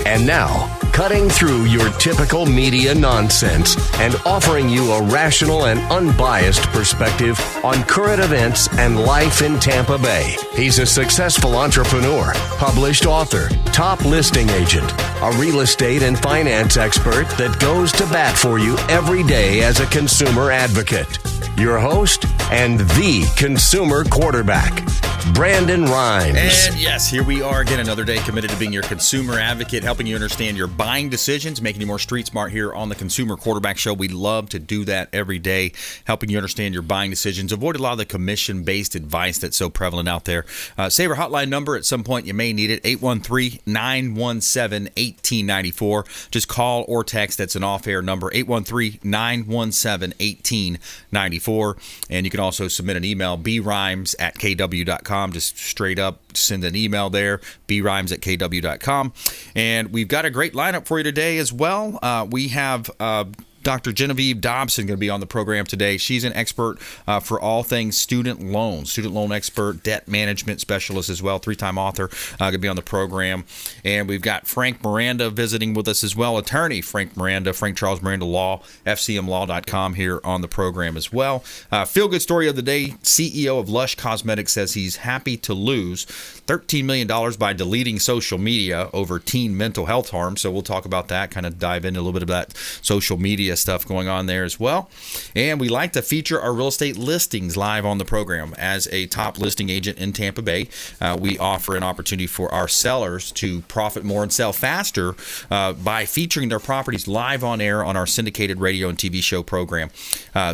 And now, cutting through your typical media nonsense and offering you a rational and unbiased perspective on current events and life in Tampa Bay. He's a successful entrepreneur, published author, top listing agent, a real estate and finance expert that goes to bat for you every day as a consumer advocate. Your host and the consumer quarterback, Brandon Rhymes. And yes, here we are again, another day committed to being your consumer advocate, helping you understand your buying decisions, making you more street smart here on the Consumer Quarterback Show. We love to do that every day, helping you understand your buying decisions, avoid a lot of the commission-based advice that's so prevalent out there. Save our hotline number. At some point, you may need it, 813-917-1894. Just call or text. That's an off-air number, 813-917-1894. And you can also submit an email, brhymes@kw.com. Just straight up send an email there, brhymes@kw.com. And we've got a great lineup for you today as well. We have Dr. Genevieve Dobson going to be on the program today. She's an expert for all things student loan expert, debt management specialist as well, three-time author, going to be on the program. And we've got Frank Miranda visiting with us as well, attorney Frank Miranda, Frank Charles Miranda Law, fcmlaw.com here on the program as well. Feel-good story of the day, CEO of Lush Cosmetics says he's happy to lose $13 million by deleting social media over teen mental health harm. So we'll talk about that, kind of dive into a little bit of that social media stuff going on there as well. And we like to feature our real estate listings live on the program. As a top listing agent in Tampa Bay, we offer an opportunity for our sellers to profit more and sell faster by featuring their properties live on air on our syndicated radio and TV show program.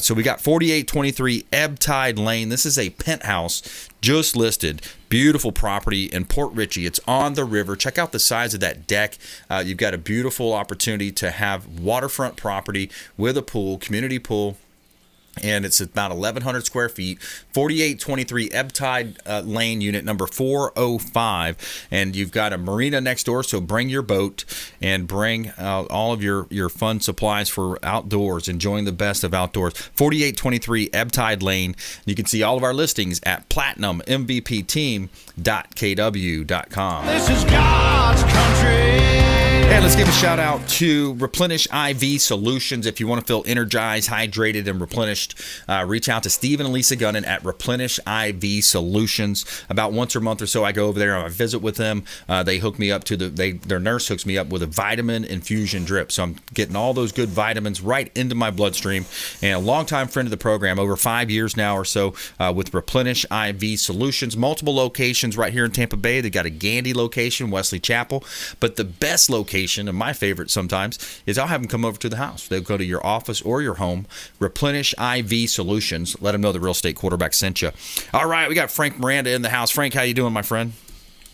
So we got 4823 Ebb Tide Lane. This is a penthouse just listed. Beautiful property in Port Richey. It's on the river. Check out the size of that deck. You've got a beautiful opportunity to have waterfront property with a pool, community pool. And it's about 1,100 square feet, 4823 Ebb Tide Lane, unit number 405. And you've got a marina next door, so bring your boat and bring all of your fun supplies for outdoors, enjoying the best of outdoors. 4823 Ebb Tide Lane. You can see all of our listings at platinummvpteam.kw.com. This is God's country. And let's give a shout out to Replenish IV Solutions. If you want to feel energized, hydrated, and replenished, reach out to Steve and Lisa Gunnan at Replenish IV Solutions. About once a month or so, I go over there and I visit with them. They hook me up to their nurse hooks me up with a vitamin infusion drip. So I'm getting all those good vitamins right into my bloodstream. And a longtime friend of the program, over 5 years now or so, with Replenish IV Solutions. Multiple locations right here in Tampa Bay. They got a Gandy location, Wesley Chapel. But the best location, and my favorite sometimes, is I'll have them come over to the house. They'll go to your office or your home. Replenish IV Solutions. Let them know the real estate quarterback sent you. All right, we got Frank Miranda in the house. Frank, how you doing, my friend?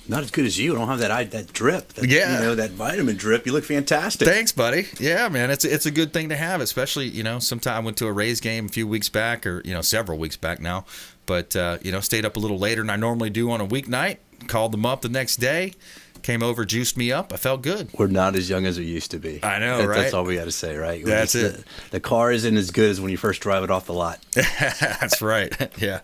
Not as good as you. I don't have that drip. That vitamin drip. You look fantastic. Thanks, buddy. Yeah, man, it's a good thing to have, especially, sometime I went to a Rays game a few weeks back, or, several weeks back now, but, stayed up a little later than I normally do on a weeknight, called them up the next day, came over, juiced me up. I felt good. We're not as young as we used to be. I know, right? That's all we got to say, right? That's it. The car isn't as good as when you first drive it off the lot. That's right. Yeah.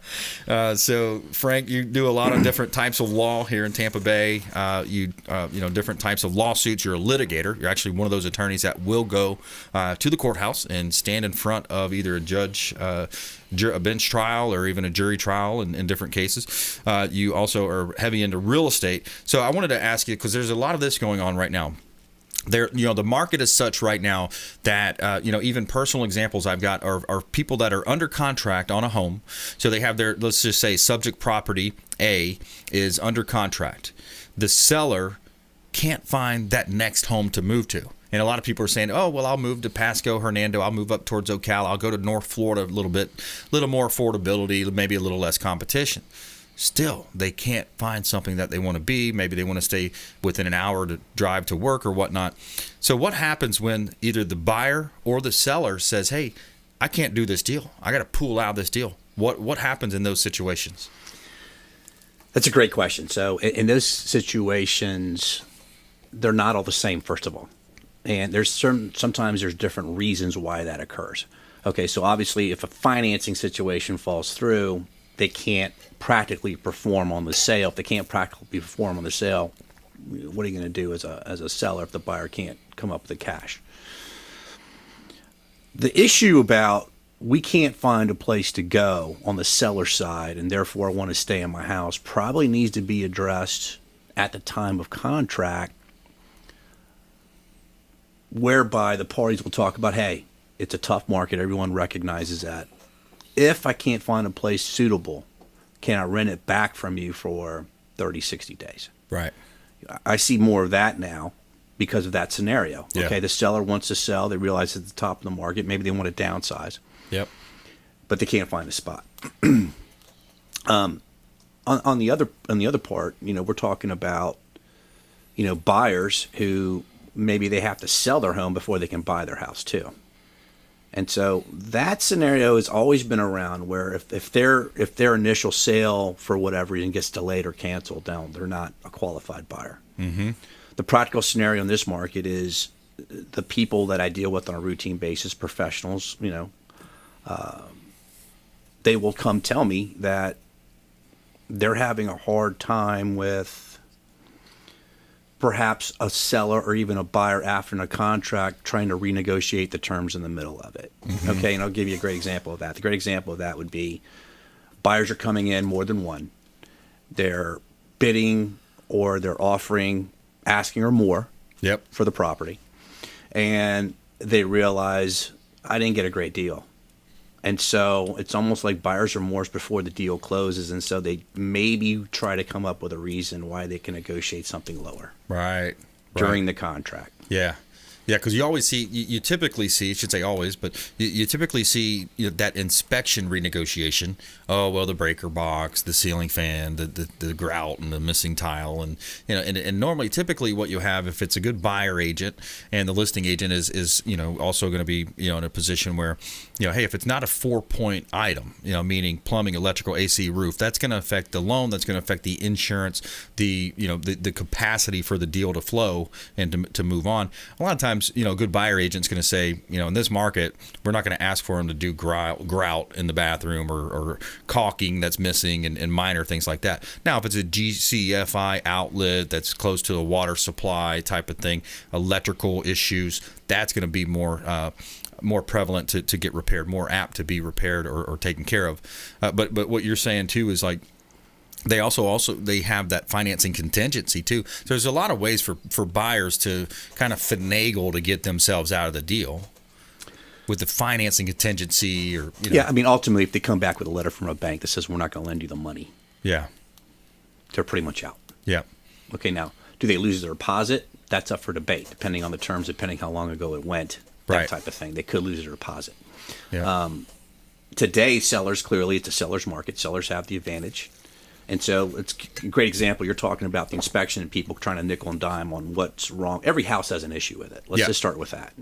So, Frank, you do a lot of different types of law here in Tampa Bay. Different types of lawsuits. You're a litigator. You're actually one of those attorneys that will go to the courthouse and stand in front of either a judge, a bench trial, or even a jury trial in different cases. You also are heavy into real estate. So I wanted to ask you, because there's a lot of this going on right now. The market is such right now that even personal examples I've got are people that are under contract on a home. So they have their, let's just say, subject property A is under contract. The seller can't find that next home to move to. And a lot of people are saying, oh, well, I'll move to Pasco, Hernando. I'll move up towards Ocala. I'll go to North Florida a little more affordability, maybe a little less competition. Still, they can't find something that they want to be. Maybe they want to stay within an hour to drive to work or whatnot. So what happens when either the buyer or the seller says, hey, I can't do this deal. I got to pull out this deal. What happens in those situations? That's a great question. So in those situations, they're not all the same, first of all. And sometimes there's different reasons why that occurs. Okay, so obviously if a financing situation falls through, they can't practically perform on the sale. If they can't practically perform on the sale, what are you going to do as a seller if the buyer can't come up with the cash? The issue about we can't find a place to go on the seller side and therefore I want to stay in my house probably needs to be addressed at the time of contract, whereby the parties will talk about, hey, it's a tough market. Everyone recognizes that. If I can't find a place suitable, can I rent it back from you for 30, 60 days? Right. I see more of that now because of that scenario. Yeah. Okay, the seller wants to sell. They realize it's at the top of the market. Maybe they want to downsize. Yep. But they can't find a spot. On the other part, we're talking about, buyers who maybe they have to sell their home before they can buy their house too. And so that scenario has always been around where if their initial sale for whatever reason gets delayed or canceled, they're not a qualified buyer. Mm-hmm. The practical scenario in this market is the people that I deal with on a routine basis, professionals, they will come tell me that they're having a hard time with perhaps a seller or even a buyer after a contract trying to renegotiate the terms in the middle of it. Mm-hmm. Okay, and I'll give you a great example of that. The great example of that would be buyers are coming in more than one. They're bidding or they're offering, asking or more for the property. And they realize, I didn't get a great deal. And so it's almost like buyer's remorse before the deal closes. And so they maybe try to come up with a reason why they can negotiate something lower. Right. During the contract. Yeah. Yeah, because you always see, you typically see, I should say always, but you typically see that inspection renegotiation. Oh, well, the breaker box, the ceiling fan, the grout, and the missing tile, and and normally, typically, what you have if it's a good buyer agent and the listing agent is also going to be in a position where hey, if it's not a 4-point item, meaning plumbing, electrical, AC, roof, that's going to affect the loan, that's going to affect the insurance, the capacity for the deal to flow and to move on. A lot of times, a good buyer agent's going to say, in this market, we're not going to ask for them to do grout in the bathroom or caulking that's missing and minor things like that. Now, if it's a GCFI outlet that's close to a water supply type of thing, electrical issues, that's going to be more prevalent to get repaired, more apt to be repaired or taken care of. But what you're saying too is like, they they have that financing contingency too. So there's a lot of ways for buyers to kind of finagle to get themselves out of the deal with the financing contingency or Yeah, I mean, ultimately, if they come back with a letter from a bank that says we're not going to lend you the money, they're pretty much out. Yeah. Okay, now, do they lose their deposit? That's up for debate, depending on the terms, depending how long ago it went, that type of thing. They could lose their deposit. Yeah. Today, sellers, clearly, it's a seller's market. Sellers have the advantage. And so it's a great example. You're talking about the inspection and people trying to nickel and dime on what's wrong. Every house has an issue with it. Let's just start with that.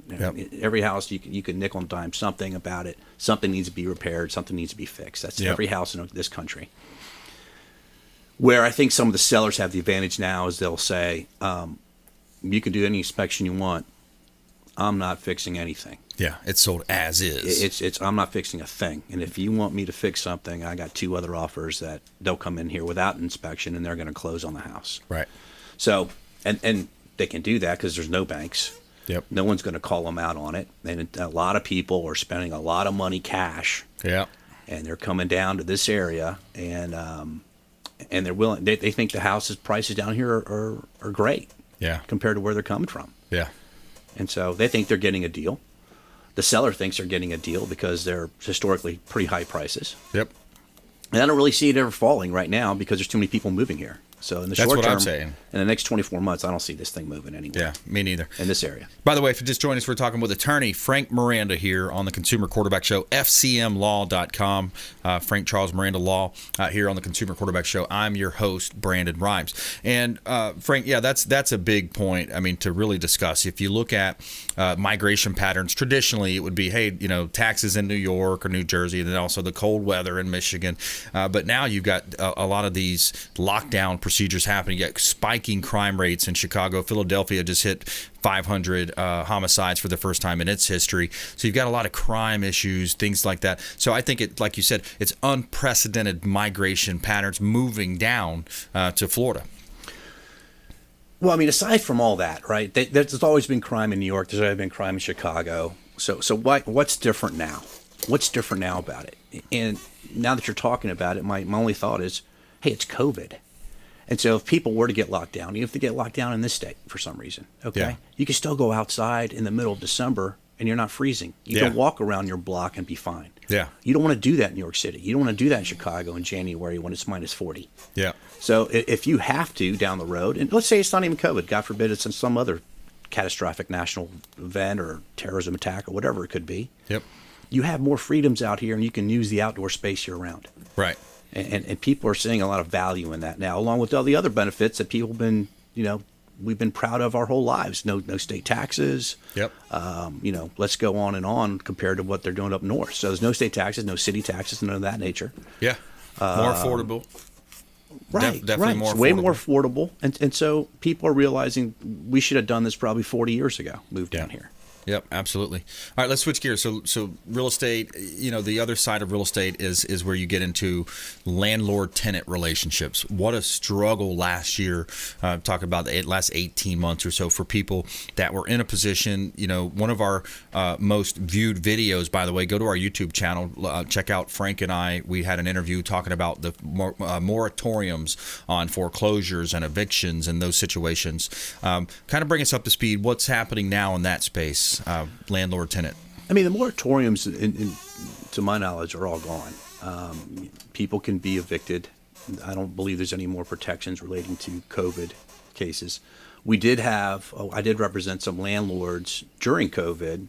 Every house, you can nickel and dime something about it. Something needs to be repaired. Something needs to be fixed. That's every house in this country. Where I think some of the sellers have the advantage now is they'll say, you can do any inspection you want. I'm not fixing anything. Yeah, it's sold as is. It's I'm not fixing a thing. And if you want me to fix something, I got 2 other offers that they'll come in here without inspection and they're going to close on the house. Right. So, and they can do that because there's no banks. Yep. No one's going to call them out on it. And a lot of people are spending a lot of money cash. Yeah. And they're coming down to this area and they're willing. They think the houses prices down here are great. Yeah. Compared to where they're coming from. Yeah. And so they think they're getting a deal. The seller thinks they're getting a deal because they're historically pretty high prices. Yep. And I don't really see it ever falling right now because there's too many people moving here. So in the short term, that's what I'm saying. In the next 24 months, I don't see this thing moving anywhere. Yeah, me neither. In this area. By the way, if you just joined us, we're talking with attorney Frank Miranda here on the Consumer Quarterback Show, FCMlaw.com. Frank Charles Miranda Law here on the Consumer Quarterback Show. I'm your host, Brandon Rhymes. And Frank, that's a big point, I mean, to really discuss. If you look at migration patterns, traditionally it would be, hey, taxes in New York or New Jersey, and then also the cold weather in Michigan. But now you've got a lot of these lockdown procedures happening. You got spiking crime rates in Chicago. Philadelphia just hit 500 homicides for the first time in its history. So you've got a lot of crime issues, things like that. So I think it, like you said, it's unprecedented migration patterns moving down to Florida. Well, I mean, aside from all that, right? There's always been crime in New York. There's always been crime in Chicago. So what's different now? What's different now about it? And now that you're talking about it, my only thought is, hey, it's COVID. And so if people were to get locked down, even if they get locked down in this state for some reason, okay, you can still go outside in the middle of December and you're not freezing. You can walk around your block and be fine. Yeah. You don't want to do that in New York City. You don't want to do that in Chicago in January when it's minus 40. Yeah. So if you have to down the road, and let's say it's not even COVID, God forbid it's in some other catastrophic national event or terrorism attack or whatever it could be. Yep. You have more freedoms out here and you can use the outdoor space year round. Right. And people are seeing a lot of value in that now, along with all the other benefits that people have been, we've been proud of our whole lives. No state taxes. Yep. Let's go on and on compared to what they're doing up north. So there's no state taxes, no city taxes, none of that nature. Yeah. More affordable. Right. Definitely right. more It's affordable. way more affordable. And so people are realizing we should have done this probably 40 years ago, moved down here. Yep, absolutely. All right, let's switch gears. So real estate, the other side of real estate is where you get into landlord-tenant relationships. What a struggle last year. Talk about the last 18 months or so for people that were in a position. One of our most viewed videos, by the way, go to our YouTube channel. Check out Frank and I. We had an interview talking about the moratoriums on foreclosures and evictions and those situations. Kind of bring us up to speed. What's happening now in that space? Landlord tenant. I mean, the moratoriums, to my knowledge, are all gone. People can be evicted. I don't believe there's any more protections relating to COVID cases. I did represent some landlords during COVID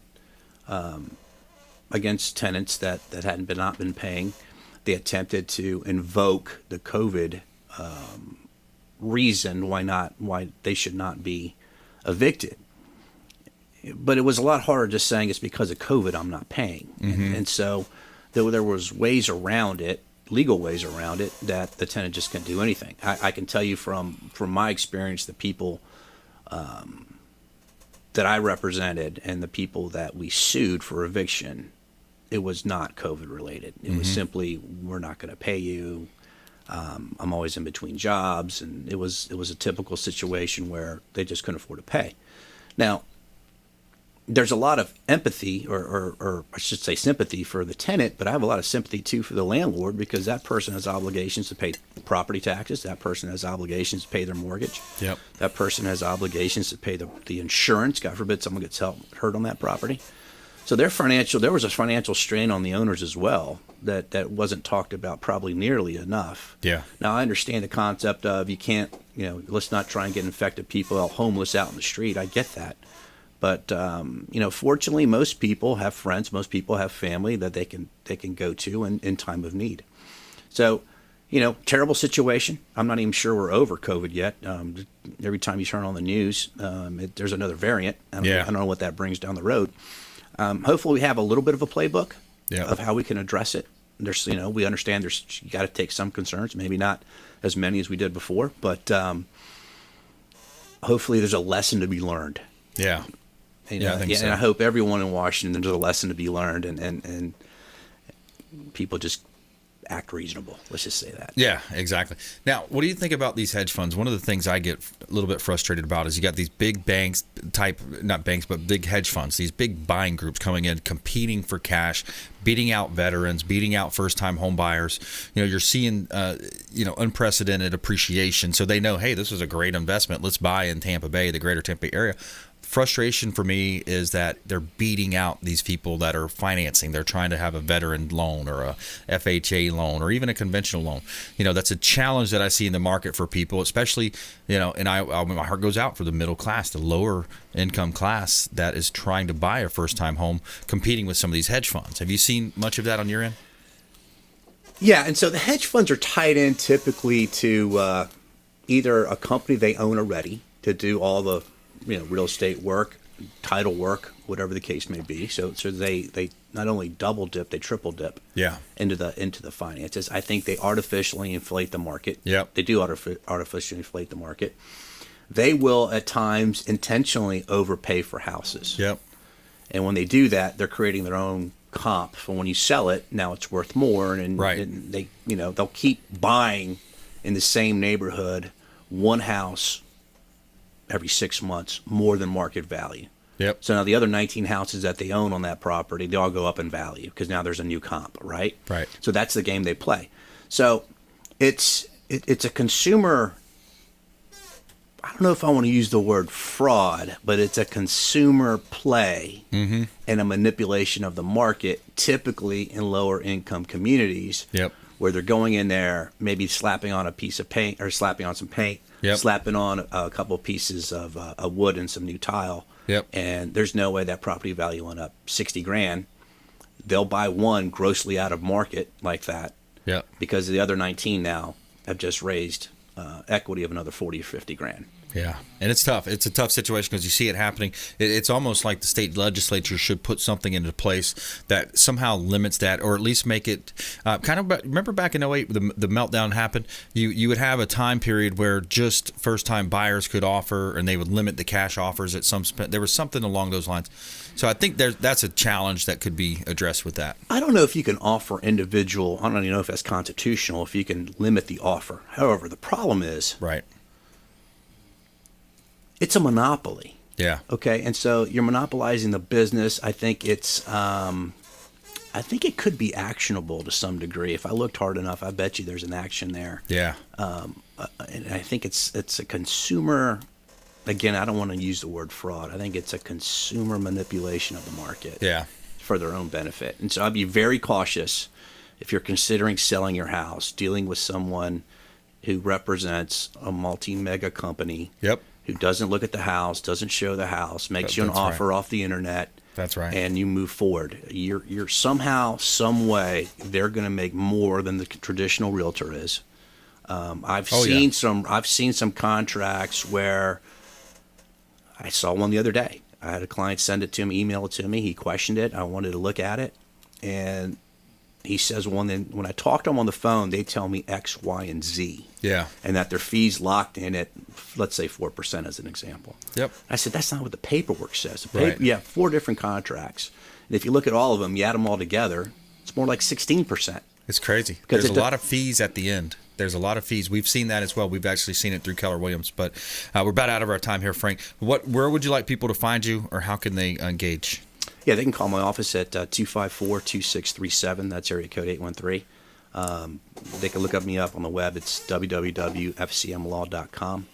against tenants that hadn't not been paying. They attempted to invoke the COVID reason why they should not be evicted. But it was a lot harder just saying it's because of COVID I'm not paying. Mm-hmm. And so there was ways around it, legal ways around it, that the tenant just couldn't do anything. I can tell you from my experience, the people that I represented and the people that we sued for eviction, it was not COVID related. It was simply, we're not going to pay you. I'm always in between jobs. And it was a typical situation where they just couldn't afford to pay. Now, there's a lot of empathy, or I should say sympathy for the tenant, but I have a lot of sympathy too for the landlord, because that person has obligations to pay property taxes. That person has obligations to pay their mortgage. Yep. That person has obligations to pay the insurance. God forbid someone gets hurt on that property. So there was a financial strain on the owners as well that wasn't talked about probably nearly enough. Yeah. Now I understand the concept of you can't, let's not try and get infected people out homeless out in the street. I get that. But fortunately, most people have friends, most people have family that they can go to in time of need. So, terrible situation. I'm not even sure we're over COVID yet. Every time you turn on the news, there's another variant. I don't know what that brings down the road. Hopefully, we have a little bit of a playbook of how we can address it. There's, we understand you got to take some concerns, maybe not as many as we did before, but hopefully, there's a lesson to be learned. Yeah. I think so. And I hope everyone in Washington, there's a lesson to be learned, and people just act reasonable. Let's just say that. Yeah, exactly. Now, what do you think about these hedge funds? One of the things I get a little bit frustrated about is you got these big banks not banks, but big hedge funds, these big buying groups coming in, competing for cash, beating out veterans, beating out first-time home buyers. You're seeing, unprecedented appreciation. So they know, hey, this is a great investment. Let's buy in Tampa Bay, the greater Tampa Bay area. Frustration for me is that they're beating out these people that are financing. They're trying to have a veteran loan or a FHA loan or even a conventional loan. That's a challenge that I see in the market for people, especially, and my heart goes out for the middle class, the lower income class that is trying to buy a first-time home, competing with some of these hedge funds. Have you seen much of that on your end? Yeah, and so the hedge funds are tied in typically to either a company they own already to do all the real estate work, title work, whatever the case may be. So they not only double dip, they triple dip. Yeah. Into the finances. I think they artificially inflate the market. Yep. They do artificially inflate the market. They will at times intentionally overpay for houses. Yep. And when they do that, they're creating their own comp. For when you sell it, now it's worth more, and they they'll keep buying in the same neighborhood, one house every 6 months more than market value. Yep. So now the other 19 houses that they own on that property, they all go up in value because now there's a new comp, right? Right. So that's the game they play. So it's a consumer. I don't know if I want to use the word fraud, but it's a consumer play and a manipulation of the market, typically in lower income communities. Yep. Where they're going in there, maybe slapping on a piece of paint or slapping on some paint, Yep. slapping on a couple of pieces of wood and some new tile. Yep. And there's no way that property value went up $60,000. They'll buy one grossly out of market like that. Yep. Because the other 19 now have just raised equity of another 40 or 50 grand. Yeah, and it's tough. It's a tough situation because you see it happening. It's almost like the state legislature should put something into place that somehow limits that, or at least make it kind of. Remember back in 2008, the meltdown happened. You would have a time period where just first-time buyers could offer, and they would limit the cash offers at some. There was something along those lines. So I think that's a challenge that could be addressed with that. I don't know if you can offer individual. I don't even know if that's constitutional. If you can limit the offer. However, the problem is Right. it's a monopoly. Yeah. Okay, and so you're monopolizing the business. I think it's. I think it could be actionable to some degree. If I looked hard enough, I bet you there's an action there. Yeah. And I think it's a consumer. Again, I don't want to use the word fraud. I think it's a consumer manipulation of the market. Yeah. For their own benefit. And so I'd be very cautious if you're considering selling your house, dealing with someone who represents a multi-mega company. Yep. Who doesn't look at the house, doesn't show the house, makes you an That's offer right. off the internet. That's right. And you move forward. You're somehow, some way, they're going to make more than the traditional realtor is. I've seen some contracts where I saw one the other day. I had a client send it to me, email it to me. He questioned it. I wanted to look at it, and he says, well, then when I talk to him on the phone, they tell me X, Y, and Z. Yeah. And that their fees locked in at, let's say, 4% as an example. Yep. I said, that's not what the paperwork says. Right. You have 4 different contracts. And if you look at all of them, you add them all together, it's more like 16%. It's crazy. There's a lot of fees at the end. There's a lot of fees. We've seen that as well. We've actually seen it through Keller Williams. But we're about out of our time here, Frank. Where would you like people to find you, or how can they engage? Yeah, they can call my office at 254-2637. That's area code 813. They can look me up on the web. It's www.fcmlaw.com.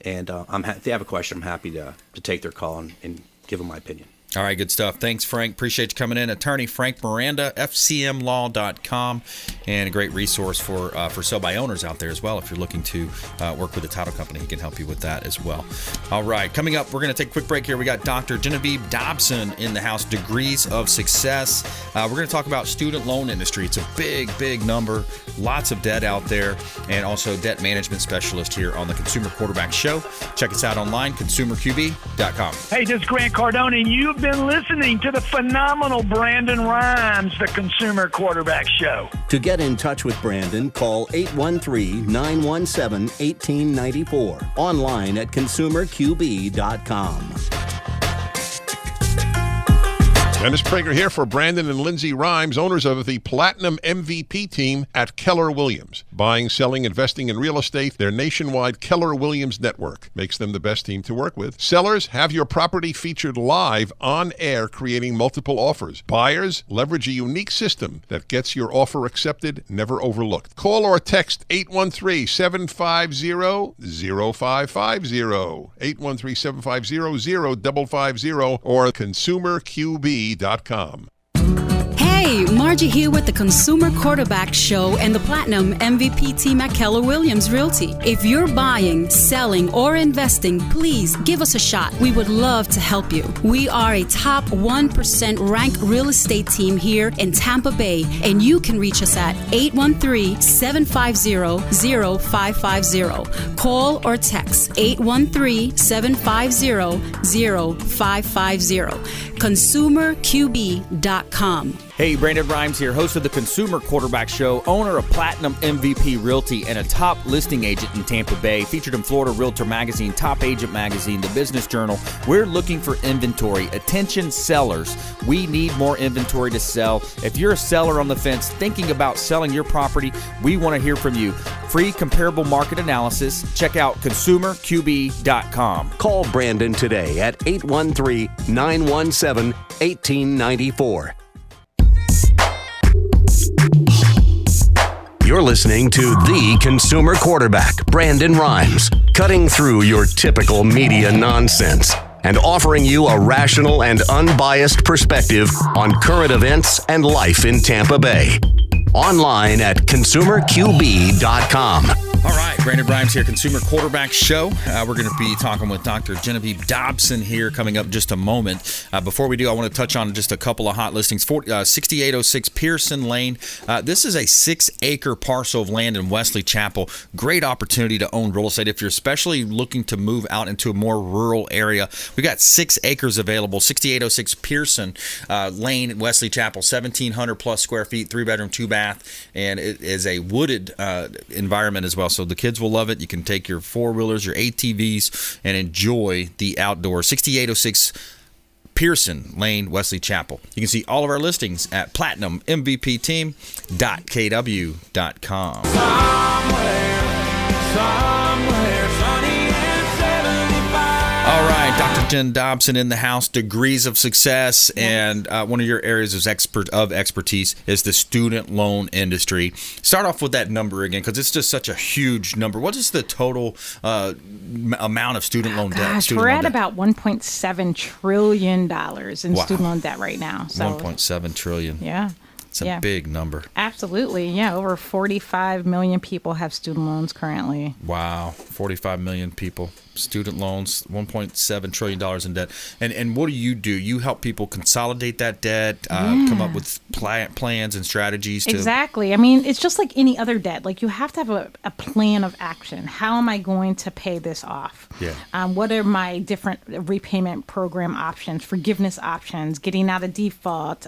And if they have a question, I'm happy to take their call and give them my opinion. All right, good stuff. Thanks, Frank. Appreciate you coming in. Attorney Frank Miranda, FCMlaw.com, and a great resource for sell by owners out there as well. If you're looking to work with a title company, he can help you with that as well. All right, coming up, we're going to take a quick break here. We got Dr. Genevieve Dobson in the house, Degrees of Success. We're going to talk about student loan industry. It's a big, big number, lots of debt out there, and also debt management specialist here on the Consumer Quarterback Show. Check us out online, consumerqb.com. Hey, this is Grant Cardone, and you've been listening to the phenomenal Brandon Rhymes, the Consumer Quarterback Show. To get in touch with Brandon, call 813-917-1894. Online at consumerqb.com. Dennis Prager here for Brandon and Lindsay Rhymes, owners of the Platinum MVP team at Keller Williams. Buying, selling, investing in real estate, their nationwide Keller Williams network makes them the best team to work with. Sellers, have your property featured live on air, creating multiple offers. Buyers, leverage a unique system that gets your offer accepted, never overlooked. Call or text 813-750-0550, 813-750-0550, or consumerqb.com. Hey, Margie here with the Consumer Quarterback Show and the Platinum MVP team at Keller Williams Realty. If you're buying, selling, or investing, please give us a shot. We would love to help you. We are a top 1% ranked real estate team here in Tampa Bay, and you can reach us at 813-750-0550. Call or text 813-750-0550. ConsumerQB.com. Hey, Brandon Rhymes here, host of the Consumer Quarterback Show, owner of Platinum MVP Realty, and a top listing agent in Tampa Bay, featured in Florida Realtor Magazine, Top Agent Magazine, The Business Journal. We're looking for inventory. Attention sellers, we need more inventory to sell. If you're a seller on the fence thinking about selling your property, we want to hear from you. free comparable market analysis. Check out consumerqb.com. Call Brandon today at 813-917-1894. You're listening to the Consumer Quarterback, Brandon Rhymes, cutting through your typical media nonsense and offering you a rational and unbiased perspective on current events and life in Tampa Bay. Online at consumerqb.com. All right, Brandon Rhymes here, Consumer Quarterback Show. We're going to be talking with Dr. Genevieve Dobson here coming up in just a moment. Before we do, I want to touch on just a couple of hot listings. 6806 Pearson Lane. This is a 6-acre parcel of land in Wesley Chapel. Great opportunity to own real estate if you're especially looking to move out into a more rural area. We got 6 acres available. 6806 Pearson Lane in Wesley Chapel, 1,700 plus square feet, 3-bedroom, 2-bath, and it is a wooded environment as well. So the kids will love it. You can take your 4-wheelers, your ATVs, and enjoy the outdoors. 6806 Pearson Lane, Wesley Chapel. You can see all of our listings at platinummvpteam.kw.com. Somewhere sunny and 75. All right, Dr. Jen Dobson in the house, degrees of success, and one of your areas of expertise is the student loan industry. Start off with that number again, because it's just such a huge number. What is the total amount of student loan debt? We're at about $1.7 trillion in student loan debt right now. So 1.7 trillion. Yeah. It's a big number. Absolutely. Yeah, over 45 million people have student loans currently. Wow, 45 million people. Student loans, $1.7 trillion in debt. And what do? You help people consolidate that debt, come up with plans and strategies to... Exactly. I mean, it's just like any other debt. Like, you have to have a plan of action. How am I going to pay this off? Yeah. What are my different repayment program options, forgiveness options, getting out of default,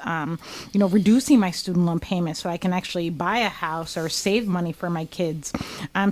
reducing my student loan payments so I can actually buy a house or save money for my kids.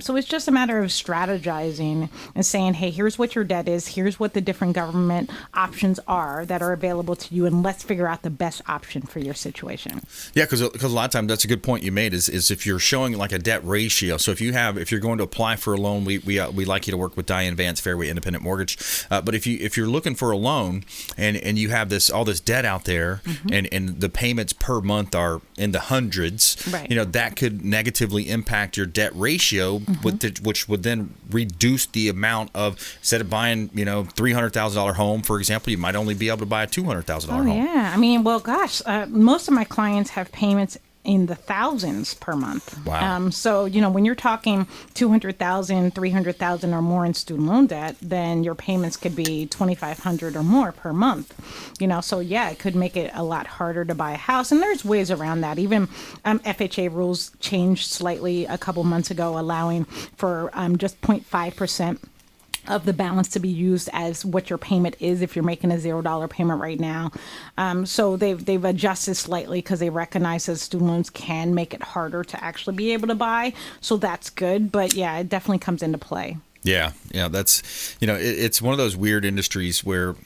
So it's just a matter of strategizing and saying, hey, here's what your debt is. Here's what the different government options are that are available to you, and let's figure out the best option for your situation. Yeah, because a lot of times that's a good point you made. Is if you're showing like a debt ratio. So if you're going to apply for a loan, we like you to work with Diane Vance, Fairway Independent Mortgage. But if you're looking for a loan and you have all this debt out there, and the payments per month are in the hundreds, right, that could negatively impact your debt ratio, which would then reduce the amount of, instead of buying, $300,000 home, for example, you might only be able to buy a $200,000 home. Yeah. I mean, well, gosh, most of my clients have payments in the thousands per month. Wow. So, when you're talking $200,000, $300,000 or more in student loan debt, then your payments could be $2,500 or more per month. So yeah, it could make it a lot harder to buy a house. And there's ways around that. Even FHA rules changed slightly a couple months ago, allowing for just 0.5% of the balance to be used as what your payment is if you're making a $0 payment right now. So they've adjusted slightly because they recognize that student loans can make it harder to actually be able to buy. So that's good. But yeah, it definitely comes into play. Yeah, that's, it's one of those weird industries where,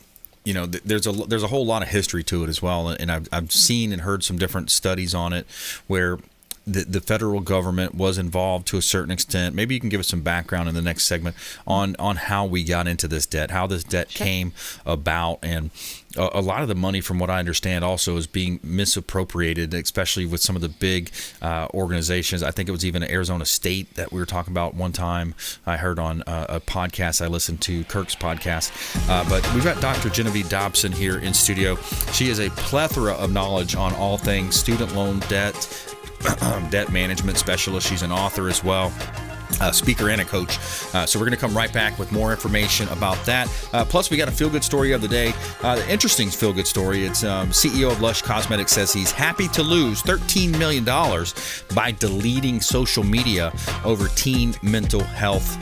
there's a whole lot of history to it as well. And I've seen and heard some different studies on it where the federal government was involved to a certain extent. Maybe you can give us some background in the next segment on how we got into this debt, how this debt came about. And a lot of the money, from what I understand, also is being misappropriated, especially with some of the big organizations. I think it was even Arizona State that we were talking about one time. I heard on a podcast I listened to, Kirk's podcast. But we've got Dr. Genevieve Dobson here in studio. She has a plethora of knowledge on all things student loan debt, debt management specialist. She's an author as well, speaker and a coach. So we're going to come right back with more information about that. Plus, we got a feel-good story of the day. The interesting feel-good story. It's CEO of Lush Cosmetics says he's happy to lose $13 million by deleting social media over teen mental health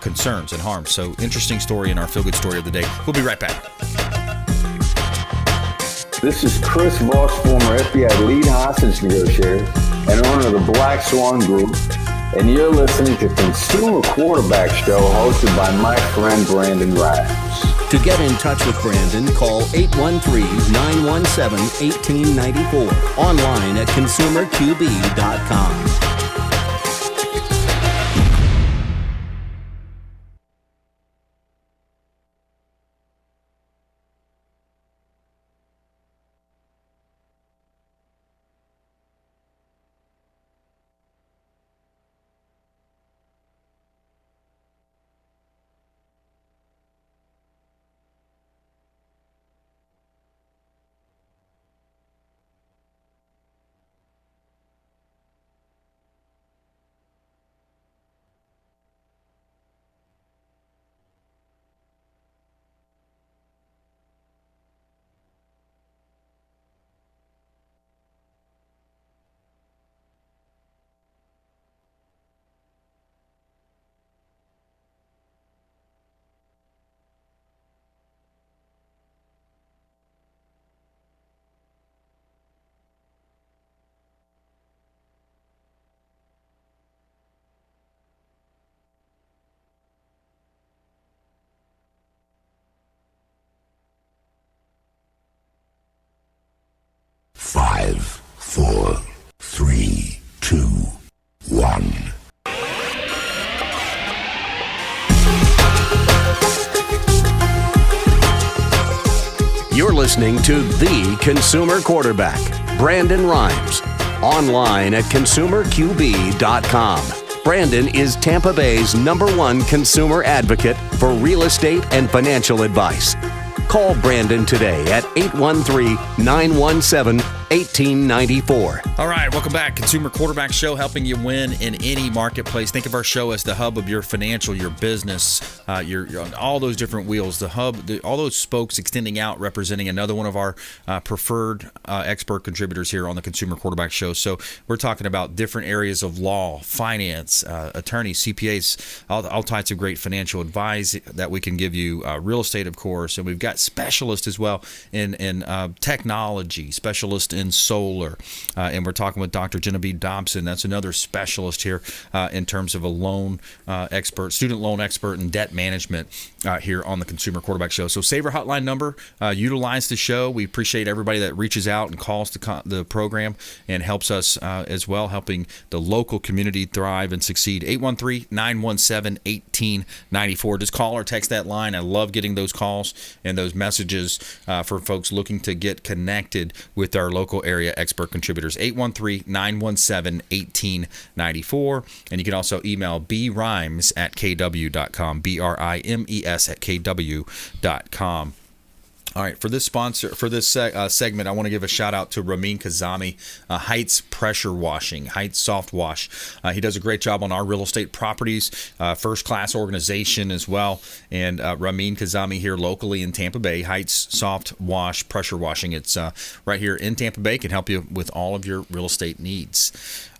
concerns and harms. So interesting story in our feel-good story of the day. We'll be right back. This is Chris Voss, former FBI lead hostage negotiator and owner of the Black Swan Group, and you're listening to Consumer Quarterback Show, hosted by my friend Brandon Rhymes. To get in touch with Brandon, call 813-917-1894. Online at consumerqb.com. You're listening to The Consumer Quarterback, Brandon Rhymes, online at consumerqb.com. Brandon is Tampa Bay's #1 consumer advocate for real estate and financial advice. Call Brandon today at 813-917-1894. All right, welcome back. Consumer Quarterback Show, helping you win in any marketplace. Think of our show as the hub of your financial, your business, your on all those different wheels. The hub, all those spokes extending out, representing another one of our preferred expert contributors here on the Consumer Quarterback Show. So we're talking about different areas of law, finance, attorneys, CPAs, all types of great financial advice that we can give you. Real estate, of course, and we've got specialists as well in technology, specialist in solar, and we're talking with Dr. Genevieve Dobson. That's another specialist here in terms of a loan expert, student loan expert in debt management here on the Consumer Quarterback Show. So save our hotline number, utilize the show. We appreciate everybody that reaches out and calls the program and helps us as well, helping the local community thrive and succeed. 813-917-1894. Just call or text that line. I love getting those calls and those messages for folks looking to get connected with our local area expert contributors. 813-917-1894. And you can also email brimes@kw.com, brimes@kw.com. All right, for this segment, I want to give a shout out to Ramin Kazami, Heights Pressure Washing, Heights Soft Wash. He does a great job on our real estate properties, first-class organization as well. And Ramin Kazami here locally in Tampa Bay, Heights Soft Wash, Pressure Washing. It's right here in Tampa Bay, can help you with all of your real estate needs.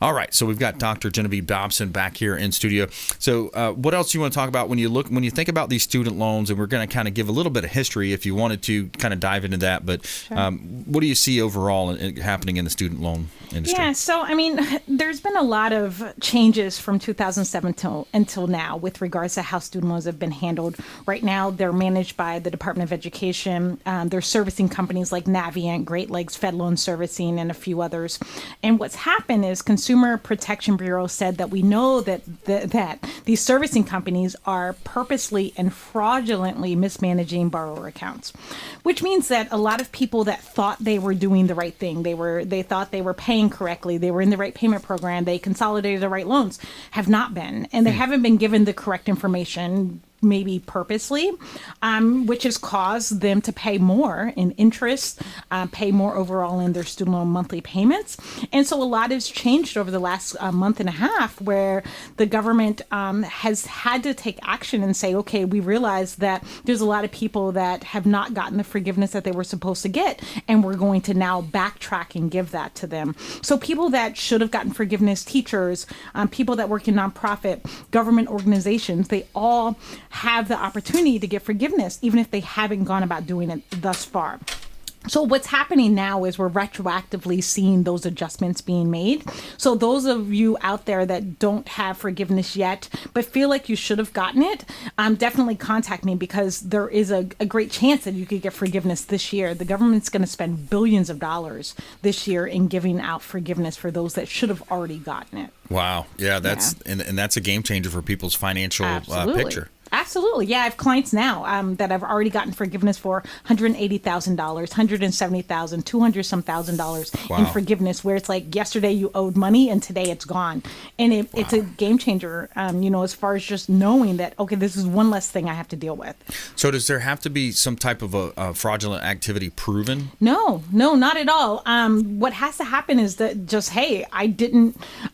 All right, so we've got Dr. Genevieve Dobson back here in studio. So what else do you want to talk about when you think about these student loans? And we're going to kind of give a little bit of history if you wanted to kind of dive into that. But sure. What do you see overall happening in the student loan industry? Yeah, so I mean, there's been a lot of changes from 2007 until now with regards to how student loans have been handled. Right now, they're managed by the Department of Education. They're servicing companies like Navient, Great Lakes, Fed Loan Servicing, and a few others. And what's happened is Consumer Protection Bureau said that we know that these servicing companies are purposely and fraudulently mismanaging borrower accounts, which means that a lot of people that thought they were doing the right thing, they thought they were paying correctly, they were in the right payment program, they consolidated the right loans, have not been, and they haven't been given the correct information, maybe purposely, which has caused them to pay more in interest, pay more overall in their student loan monthly payments. And so a lot has changed over the last month and a half, where the government has had to take action and say, okay, we realize that there's a lot of people that have not gotten the forgiveness that they were supposed to get, and we're going to now backtrack and give that to them. So people that should have gotten forgiveness, teachers, people that work in nonprofit, government organizations, they all have the opportunity to get forgiveness, even if they haven't gone about doing it thus far. So what's happening now is we're retroactively seeing those adjustments being made. So those of you out there that don't have forgiveness yet, but feel like you should have gotten it, definitely contact me, because there is a great chance that you could get forgiveness this year. The government's going to spend billions of dollars this year in giving out forgiveness for those that should have already gotten it. Wow. Yeah, And that's a game changer for people's financial picture. Absolutely. Yeah, I have clients now that I've already gotten forgiveness for $180,000, $170,000, $200,000 in forgiveness, where it's like yesterday you owed money and today it's gone. And it's a game changer, as far as just knowing that, okay, this is one less thing I have to deal with. So does there have to be some type of a fraudulent activity proven? No, not at all. What has to happen is that just, hey, I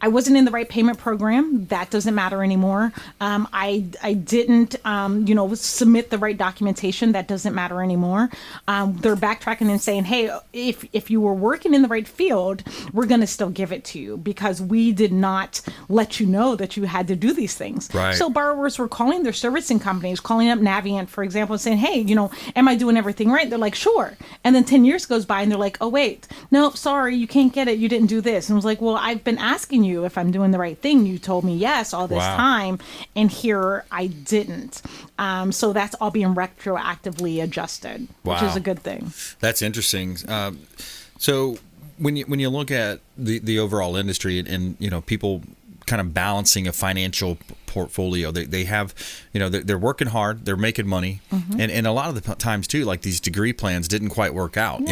wasn't in the right payment program. That doesn't matter anymore. I didn't submit the right documentation. That doesn't matter anymore. They're backtracking and saying, hey, if you were working in the right field, we're going to still give it to you because we did not let you know that you had to do these things. Right. So borrowers were calling their servicing companies, calling up Navient, for example, and saying, hey, am I doing everything right? They're like, sure. And then 10 years goes by and they're like, oh, wait, no, sorry, you can't get it. You didn't do this. And I was like, well, I've been asking you if I'm doing the right thing. You told me yes all this time, and here I didn't. So that's all being retroactively adjusted, which is a good thing. That's interesting. So when you look at the overall industry and people kind of balancing a financial portfolio. They have, they're working hard, they're making money, and a lot of the times too, like these degree plans didn't quite work out.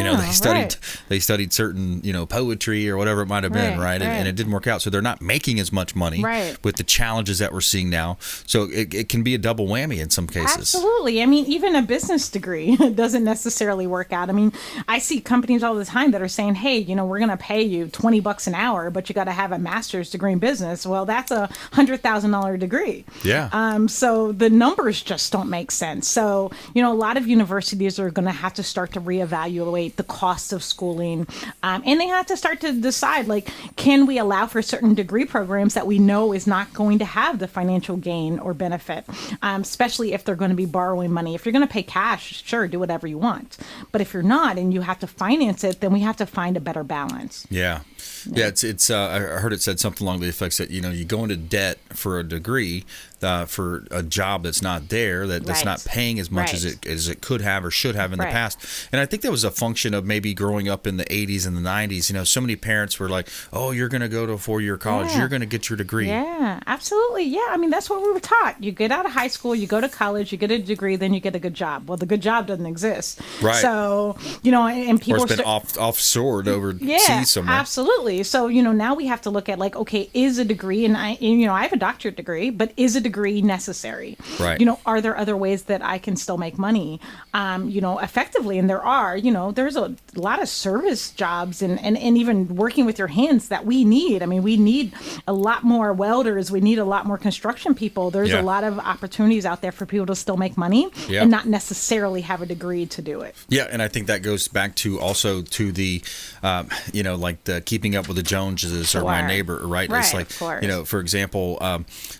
They studied certain poetry or whatever it might have been, right? And it didn't work out, so they're not making as much money with the challenges that we're seeing now. So it can be a double whammy in some cases. Absolutely. I mean, even a business degree doesn't necessarily work out. I mean, I see companies all the time that are saying, hey, we're going to pay you $20 an hour, but you got to have a master's degree in business. Well, that's a $100,000 degree. Yeah. So the numbers just don't make sense. So, a lot of universities are going to have to start to reevaluate the cost of schooling. And they have to start to decide, like, can we allow for certain degree programs that we know is not going to have the financial gain or benefit, especially if they're going to be borrowing money. If you're going to pay cash, sure, do whatever you want. But if you're not and you have to finance it, then we have to find a better balance. Yeah. It's. I heard it said something along the effects that you go into debt for a degree, for a job that's not there, that's not paying as much as it could have or should have in the past. And I think that was a function of maybe growing up in the 80s and the 90s. So many parents were like, "Oh, you're going to go to a 4-year college. You're going to get your degree." Yeah, absolutely. Yeah, I mean that's what we were taught. You get out of high school, you go to college, you get a degree, then you get a good job. Well, the good job doesn't exist. Right. So and people or it's been offshored overseas somewhere. Absolutely. So, now we have to look at okay, is a degree, and I have a doctorate degree, but is a degree necessary? Right. Are there other ways that I can still make money, effectively? And there are, there's a lot of service jobs and even working with your hands that we need. I mean, we need a lot more welders. We need a lot more construction people. There's a lot of opportunities out there for people to still make money and not necessarily have a degree to do it. Yeah. And I think that goes back to also to the, like the keeping up with the Joneses or my neighbor, right? It's like, for example,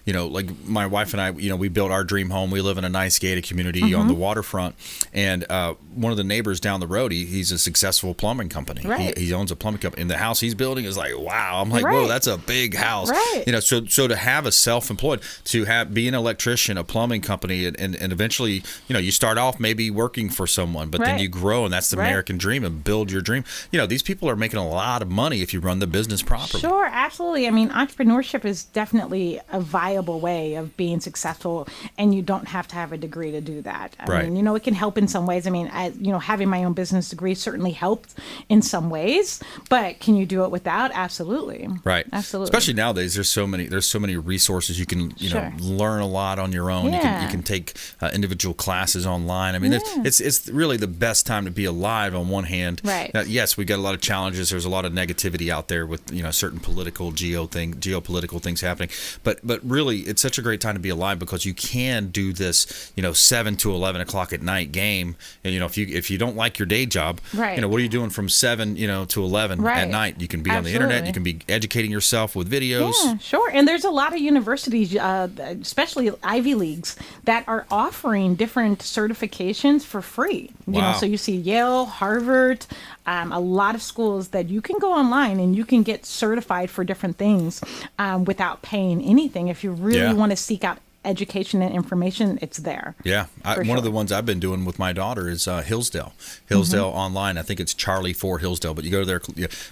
like my wife and I, we built our dream home. We live in a nice gated community on the waterfront. And one of the neighbors down the road, he's a successful plumbing company. Right. He owns a plumbing company. And the house he's building is like, wow. I'm like, whoa, that's a big house. Right. So to have a self-employed, be an electrician, a plumbing company, and eventually, you start off maybe working for someone, but then you grow, and that's the American dream, and build your dream. These people are making a lot of money if you run the business properly. Sure, absolutely. I mean, entrepreneurship is definitely a viable way of being successful, and you don't have to have a degree to do that. I mean, it can help in some ways. I mean, having my own business degree certainly helped in some ways, but can you do it without? Absolutely. Right. Absolutely. Especially nowadays, there's so many resources. You can learn a lot on your own. Yeah. You can take individual classes online. I mean, it's really the best time to be alive on one hand. Right. Yes, we got a lot of challenges. There's a lot of negativity out there with certain geopolitical things happening. But really, it's such a great time to be alive because you can do this 7 to 11 o'clock at night game. And if you don't like your day job, what are you doing from 7 to 11 at night? You can be on the internet. You can be educating yourself with videos. Yeah, sure. And there's a lot of universities, especially Ivy Leagues, that are offering different certifications for free. So you see Yale, Harvard, a lot of schools that you can go online and you can get certified for different things without paying anything. If you really want to seek out education and information, it's there. Yeah. One of the ones I've been doing with my daughter is Hillsdale online. I think it's Charlie for Hillsdale, but you go there,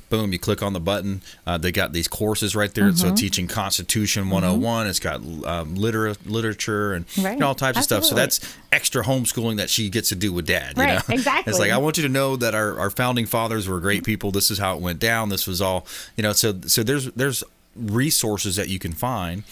boom, you click on the button. They got these courses right there. So teaching Constitution 101. It's got literature and all types of stuff. So that's extra homeschooling that she gets to do with dad. Exactly. It's like, I want you to know that our founding fathers were great people. This is how it went down. This was all, so there's resources that you can find.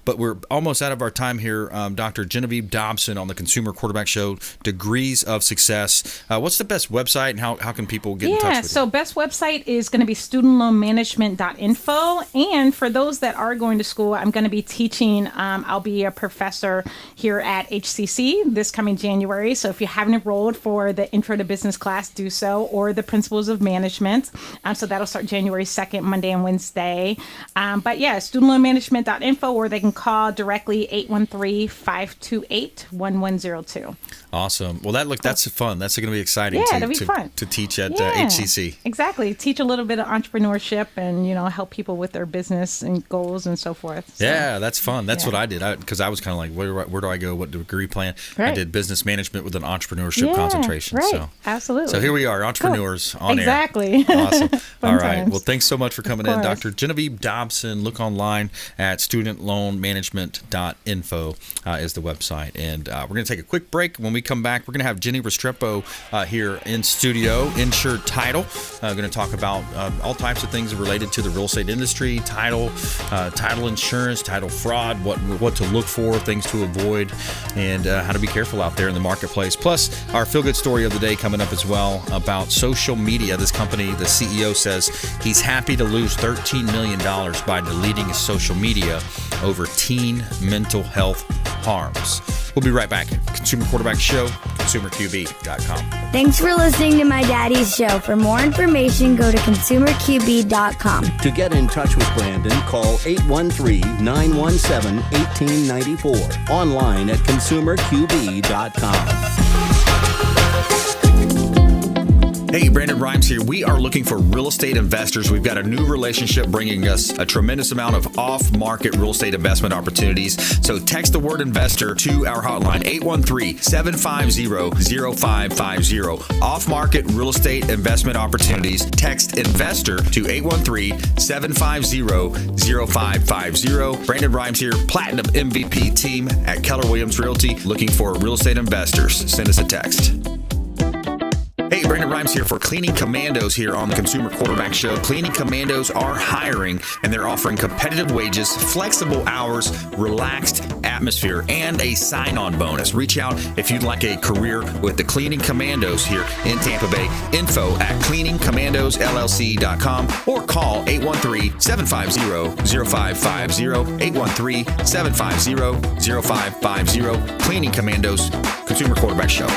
But we're almost out of our time here. Dr. Genevieve Dobson on the Consumer Quarterback Show, Degrees of Success. What's the best website and how can people get in touch with you? So best website is going to be studentloanmanagement.info. And for those that are going to school, I'm going to be teaching. I'll be a professor here at HCC this coming January. So if you haven't enrolled for the Intro to Business class, do so, or the Principles of Management. So that'll start January 2nd, Monday and Wednesday. But yeah, studentloanmanagement.info, or they can call directly 813-528-1102. Awesome. Well, that's fun. That's going to be exciting to teach at HCC. Exactly. Teach a little bit of entrepreneurship and, help people with their business and goals and so forth. So, yeah, that's fun. That's what I did because I was kind of like, where do I go? What degree plan? I did business management with an entrepreneurship concentration. Right. So absolutely. So here we are, entrepreneurs on air. Exactly. Awesome. All right. Times. Well, thanks so much for coming in, Dr. Genevieve Dobson. Look online at studentloanmanagement.info is the website. And we're going to take a quick break. When we come back, we're going to have Jenny Restrepo here in studio, Insured Title. Going to talk about all types of things related to the real estate industry, title insurance, title fraud, what to look for, things to avoid, and how to be careful out there in the marketplace. Plus, our feel-good story of the day coming up as well about social media. This company, the CEO says he's happy to lose $13 million by deleting his social media over teen mental health harms. We'll be right back. Consumer Quarterback Show, consumerqb.com. Thanks for listening to my daddy's show. For more information, go to consumerqb.com. To get in touch with Brandon, call 813-917-1894. Online at consumerqb.com. Hey, Brandon Rhymes here. We are looking for real estate investors. We've got a new relationship bringing us a tremendous amount of off-market real estate investment opportunities. So text the word investor to our hotline, 813-750-0550. Off-market real estate investment opportunities. Text investor to 813-750-0550. Brandon Rhymes here, Platinum MVP team at Keller Williams Realty, looking for real estate investors. Send us a text. Hey, Brandon Rhymes here for Cleaning Commandos here on the Consumer Quarterback Show. Cleaning Commandos are hiring, and they're offering competitive wages, flexible hours, relaxed atmosphere, and a sign-on bonus. Reach out if you'd like a career with the Cleaning Commandos here in Tampa Bay. Info at cleaningcommandosllc.com or call 813-750-0550, 813-750-0550. Cleaning Commandos, Consumer Quarterback Show.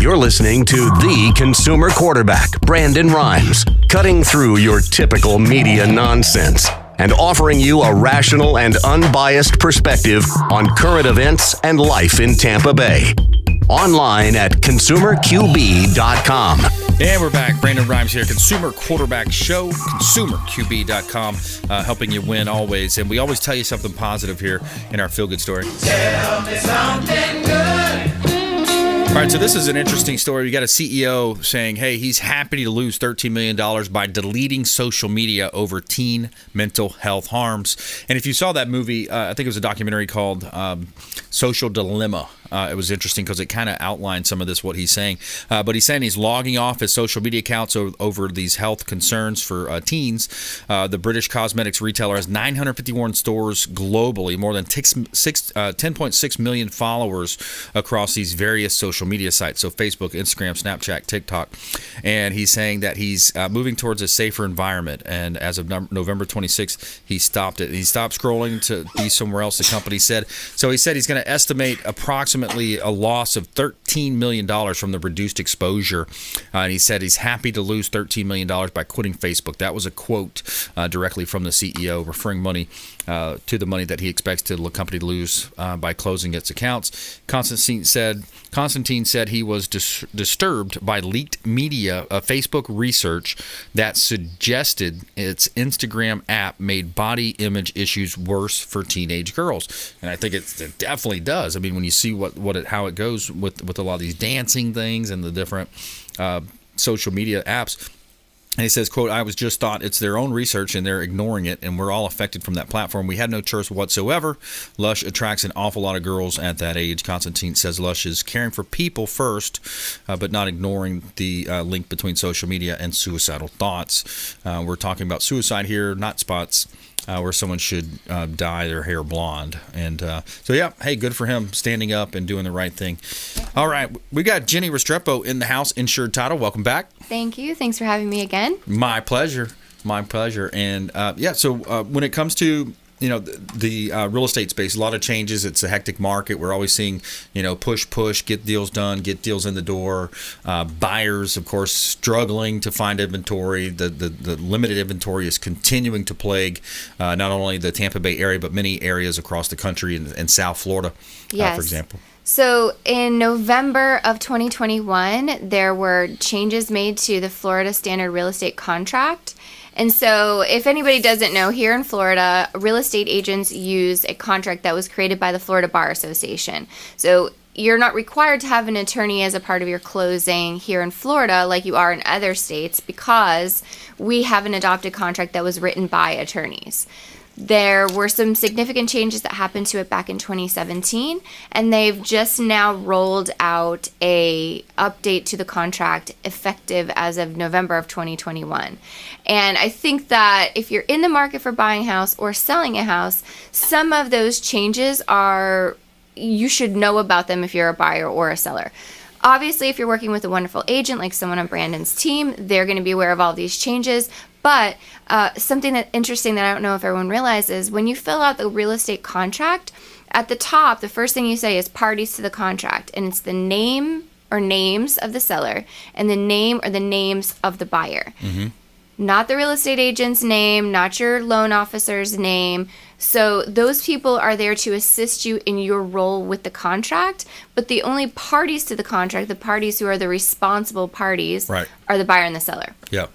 You're listening to the Consumer Quarterback, Brandon Rhymes, cutting through your typical media nonsense and offering you a rational and unbiased perspective on current events and life in Tampa Bay. Online at consumerqb.com. And we're back. Brandon Rhymes here, Consumer Quarterback Show, consumerqb.com, helping you win always. And we always tell you something positive here in our feel-good story. Tell me something good. All right, so this is an interesting story. We got a CEO saying, hey, he's happy to lose $13 million by deleting social media over teen mental health harms. And if you saw that movie, I think it was a documentary called Social Dilemma. It was interesting because it kind of outlined some of this, what he's saying. But he's saying he's logging off his social media accounts over these health concerns for teens. The British cosmetics retailer has 951 stores globally, more than 10.6 million followers across these various social media sites. So Facebook, Instagram, Snapchat, TikTok. And he's saying that he's moving towards a safer environment. And as of November 26th, he stopped it. He stopped scrolling to be somewhere else, the company said. So he said he's going to estimate approximately a loss of $13 million from the reduced exposure. And he said he's happy to lose $13 million by quitting Facebook. That was a quote directly from the CEO, referring money to the money that he expects the company to lose by closing its accounts. Constantine said he was disturbed by leaked media Facebook research that suggested its Instagram app made body image issues worse for teenage girls. And I think it definitely does. I mean, when you see how it goes with a lot of these dancing things and the different social media apps. And he says, quote, I was just thought it's their own research and they're ignoring it, and we're all affected from that platform. We had no choice whatsoever. Lush attracts an awful lot of girls at that age. Constantine says Lush is caring for people first, but not ignoring the link between social media and suicidal thoughts. We're talking about suicide here, not spots. Where someone should dye their hair blonde. And so, yeah, hey, good for him standing up and doing the right thing. All right, we got Jenny Restrepo in the house, Insured Title. Welcome back. Thank you. Thanks for having me again. My pleasure. My pleasure. And, so when it comes to the real estate space, a lot of changes. It's a hectic market. We're always seeing, push, get deals done, get deals in the door. Buyers, of course, struggling to find inventory. The limited inventory is continuing to plague not only the Tampa Bay area, but many areas across the country and South Florida, yes. For example. So in November of 2021, there were changes made to the Florida Standard Real Estate Contract. And so if anybody doesn't know, here in Florida, real estate agents use a contract that was created by the Florida Bar Association. So you're not required to have an attorney as a part of your closing here in Florida like you are in other states, because we have an adopted contract that was written by attorneys. There were some significant changes that happened to it back in 2017, and they've just now rolled out a update to the contract effective as of November of 2021. And I think that if you're in the market for buying a house or selling a house, some of those changes you should know about them if you're a buyer or a seller. Obviously, if you're working with a wonderful agent like someone on Brandon's team, they're going to be aware of all these changes. But something that's interesting that I don't know if everyone realizes, when you fill out the real estate contract, at the top, the first thing you say is parties to the contract. And it's the name or names of the seller and the name or the names of the buyer. Mm-hmm. Not the real estate agent's name, not your loan officer's name. So those people are there to assist you in your role with the contract, but the only parties to the contract, the parties who are the responsible parties, are the buyer and the seller. Yeah.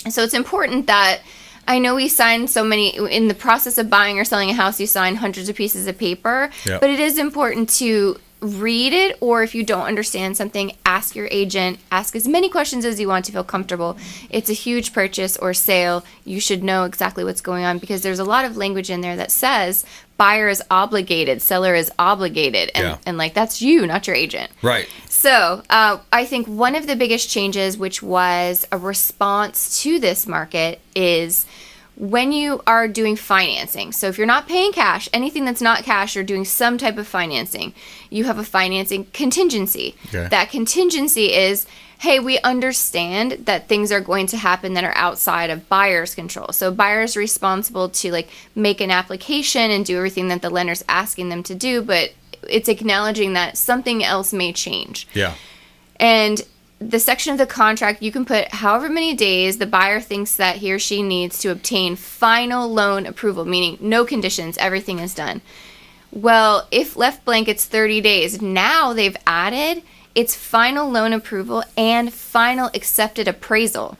So it's important that, I know we sign so many, in the process of buying or selling a house, you sign hundreds of pieces of paper, but it is important to read it, or if you don't understand something, ask your agent, ask as many questions as you want to feel comfortable. It's a huge purchase or sale. You should know exactly what's going on, because there's a lot of language in there that says buyer is obligated, seller is obligated, and like, that's you, not your agent. Right. So I think one of the biggest changes, which was a response to this market, is when you are doing financing. So if you're not paying cash, anything that's not cash, you're doing some type of financing, you have a financing contingency. Okay. That contingency is, hey, we understand that things are going to happen that are outside of buyer's control. So buyer's responsible to like make an application and do everything that the lender's asking them to do, but it's acknowledging that something else may change. Yeah. And the section of the contract, you can put however many days the buyer thinks that he or she needs to obtain final loan approval, meaning no conditions, everything is done. Well, if left blank, it's 30 days. Now they've added it's final loan approval and final accepted appraisal.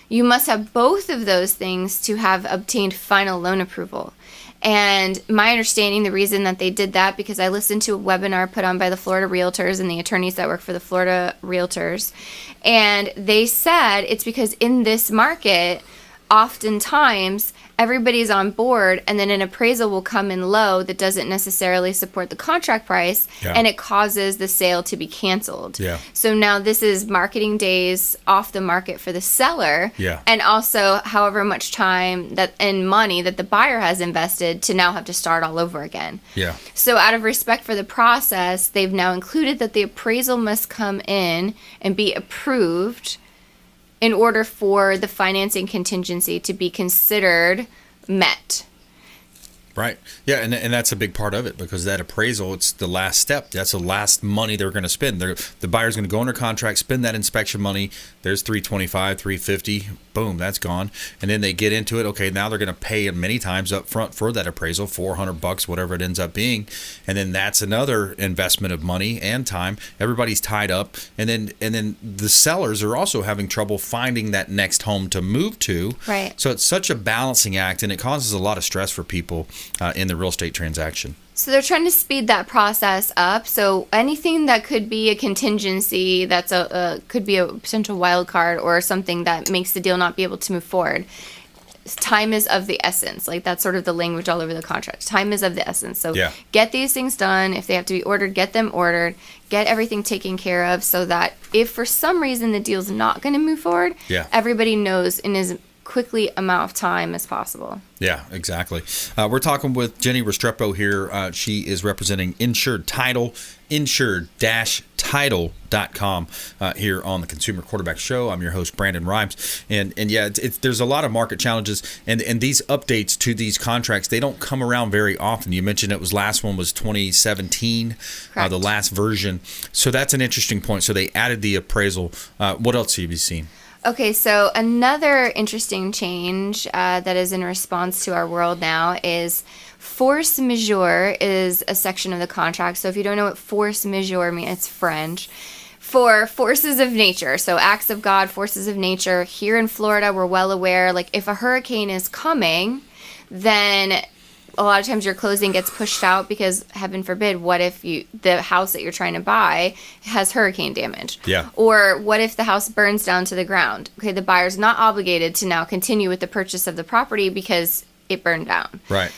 You must have both of those things to have obtained final loan approval. And my understanding, the reason that they did that, because I listened to a webinar put on by the Florida Realtors and the attorneys that work for the Florida Realtors, and they said it's because in this market, oftentimes everybody's on board, and then an appraisal will come in low that doesn't necessarily support the contract price, and it causes the sale to be canceled. Yeah. So now this is marketing days off the market for the seller, and also however much time that and money that the buyer has invested to now have to start all over again. Yeah. So out of respect for the process, they've now included that the appraisal must come in and be approved in order for the financing contingency to be considered met. Right. Yeah, and that's a big part of it, because that appraisal, it's the last step. That's the last money they're going to spend. The buyer's going to go under contract, spend that inspection money. There's $325, $350, boom, that's gone. And then they get into it. Okay, now they're going to pay many times up front for that appraisal, $400, whatever it ends up being. And then that's another investment of money and time. Everybody's tied up. And then the sellers are also having trouble finding that next home to move to. Right. So it's such a balancing act, and it causes a lot of stress for people in the real estate transaction. So they're trying to speed that process up. So anything that could be a contingency, that's could be a potential wild card or something that makes the deal not be able to move forward. Time is of the essence. Like, that's sort of the language all over the contract. Time is of the essence. So get these things done. If they have to be ordered, get them ordered. Get everything taken care of, so that if for some reason the deal's not going to move forward, everybody knows in as quickly amount of time as possible. Yeah, exactly. We're talking with Jenny Restrepo here. She is representing Insured Title, insured-title.com here on the Consumer Quarterback Show. I'm your host, Brandon Rhymes. And yeah, there's a lot of market challenges. And these updates to these contracts, they don't come around very often. You mentioned last one was 2017, the last version. So that's an interesting point. So they added the appraisal. What else have you seen? Okay, so another interesting change that is in response to our world now is force majeure is a section of the contract. So if you don't know what force majeure means, it's French. For forces of nature, so acts of God, forces of nature. Here in Florida, we're well aware, like if a hurricane is coming, then a lot of times your closing gets pushed out because, heaven forbid, what if the house that you're trying to buy has hurricane damage? Yeah. Or what if the house burns down to the ground? Okay, the buyer's not obligated to now continue with the purchase of the property because it burned down. Right.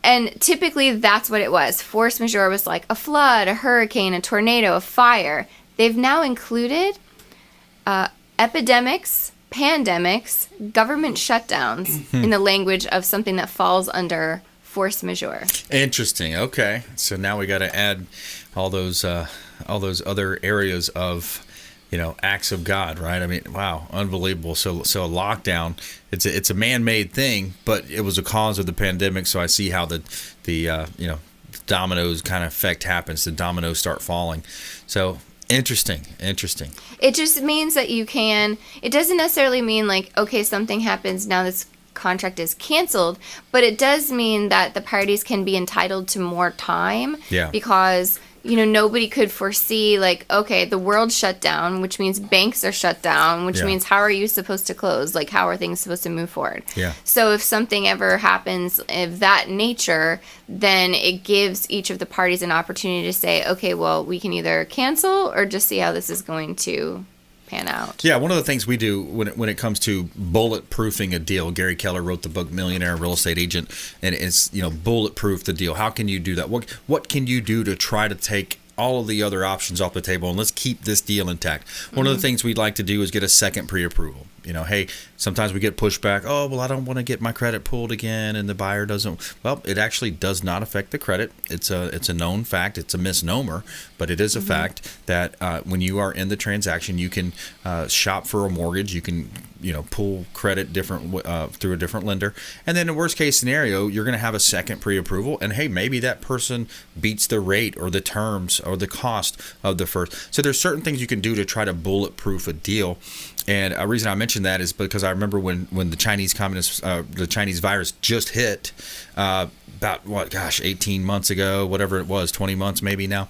And typically that's what it was. Force majeure was like a flood, a hurricane, a tornado, a fire. They've now included epidemics, pandemics, government shutdowns in the language of something that falls under force majeure. Interesting. Okay. So now we got to add all those other areas of, acts of God, right? I mean, wow, unbelievable. So a lockdown, it's a man-made thing, but it was a cause of the pandemic. So I see how the dominoes kind of effect happens. The dominoes start falling. So interesting. It just means that it doesn't necessarily mean like, okay, something happens, now this contract is canceled, but it does mean that the parties can be entitled to more time. Yeah. Because nobody could foresee, like, okay, the world shut down, which means banks are shut down, which means how are you supposed to close? Like, how are things supposed to move forward? Yeah. So if something ever happens of that nature, then it gives each of the parties an opportunity to say, okay, well, we can either cancel or just see how this is going to pan out. Yeah, one of the things we do when it comes to bulletproofing a deal, Gary Keller wrote the book Millionaire Real Estate Agent, and it's bulletproof the deal. How can you do that? What can you do to try to take all of the other options off the table and let's keep this deal intact? One of the things we'd like to do is get a second pre-approval. Hey, sometimes we get pushback. Oh, well, I don't want to get my credit pulled again, and the buyer doesn't. Well, it actually does not affect the credit. It's a known fact. It's a misnomer, but it is a fact that when you are in the transaction, you can shop for a mortgage. You can pull credit through a different lender, and then in worst case scenario, you're going to have a second pre-approval. And hey, maybe that person beats the rate or the terms or the cost of the first. So there's certain things you can do to try to bulletproof a deal. And a reason I mention that is because I remember when the Chinese virus just hit about 18 months ago, whatever it was, 20 months maybe now.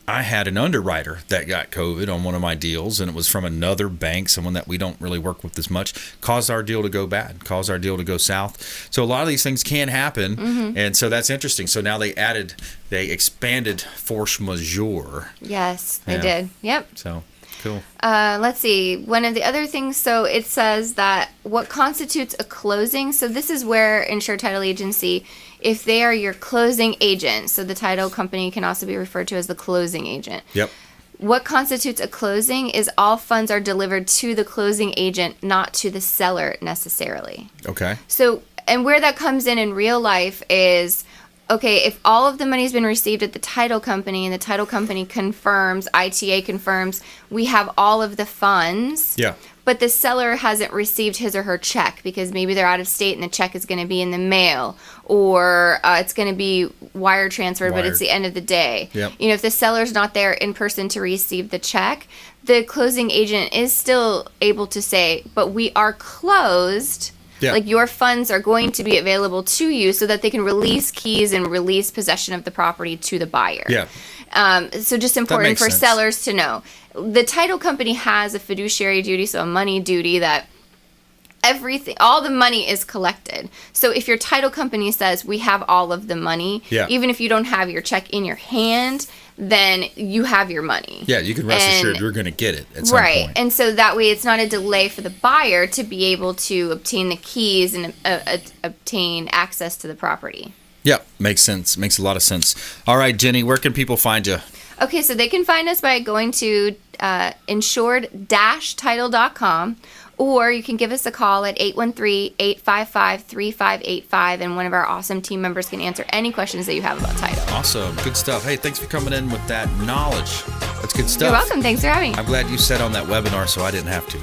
I had an underwriter that got COVID on one of my deals, and it was from another bank, someone that we don't really work with as much, caused our deal to go bad, caused our deal to go south. So a lot of these things can happen, and so that's interesting. So now they expanded force majeure. Yes, they did. Yep. So cool. Let's see. One of the other things, so it says that what constitutes a closing. So this is where Insured Title Agency, if they are your closing agent, so the title company can also be referred to as the closing agent. Yep. What constitutes a closing is all funds are delivered to the closing agent, not to the seller necessarily. Okay. So, and where that comes in real life is, okay, if all of the money's been received at the title company and the title company confirms, ITA confirms, we have all of the funds. Yeah. But the seller hasn't received his or her check because maybe they're out of state and the check is going to be in the mail, or it's going to be wire transferred, but it's the end of the day. Yep. If the seller's not there in person to receive the check, the closing agent is still able to say, but we are closed. Yeah. Like your funds are going to be available to you so that they can release keys and release possession of the property to the buyer. Yeah. So just important for sellers to know. The title company has a fiduciary duty, so a money duty that all the money is collected. So if your title company says we have all of the money, even if you don't have your check in your hand, then you have your money. Yeah, you can rest assured you're going to get it at some point. Right, and so that way it's not a delay for the buyer to be able to obtain the keys and obtain access to the property. Yep, makes sense. Makes a lot of sense. All right, Jenny, where can people find you? Okay, so they can find us by going to insured-title.com, or you can give us a call at 813-855-3585, and one of our awesome team members can answer any questions that you have about title. Awesome. Good stuff. Hey, thanks for coming in with that knowledge. That's good stuff. You're welcome. Thanks for having me. I'm glad you said on that webinar so I didn't have to.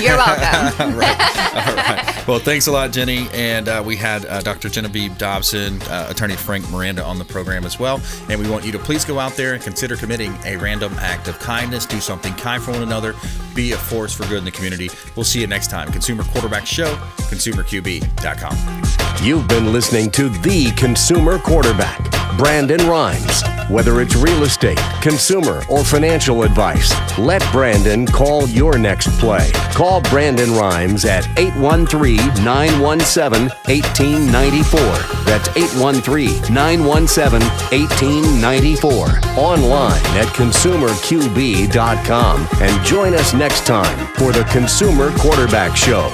You're welcome. All right. Well, thanks a lot, Jenny. And we had Dr. Genevieve Dobson, attorney Frank Miranda on the program as well. And we want you to please go out there and consider committing a random act of kindness. Do something kind for one another. Be a force for good in the community. We'll see you next time. Consumer Quarterback Show, consumerqb.com. You've been listening to The Consumer Quarterback, Brandon Rhymes. Whether it's real estate, consumer, or financial advice, let Brandon call your next play. Call Brandon Rhymes at 813-917-1894. That's 813-917-1894. Online at consumerqb.com. And join us next time for the Consumer Quarterback Show.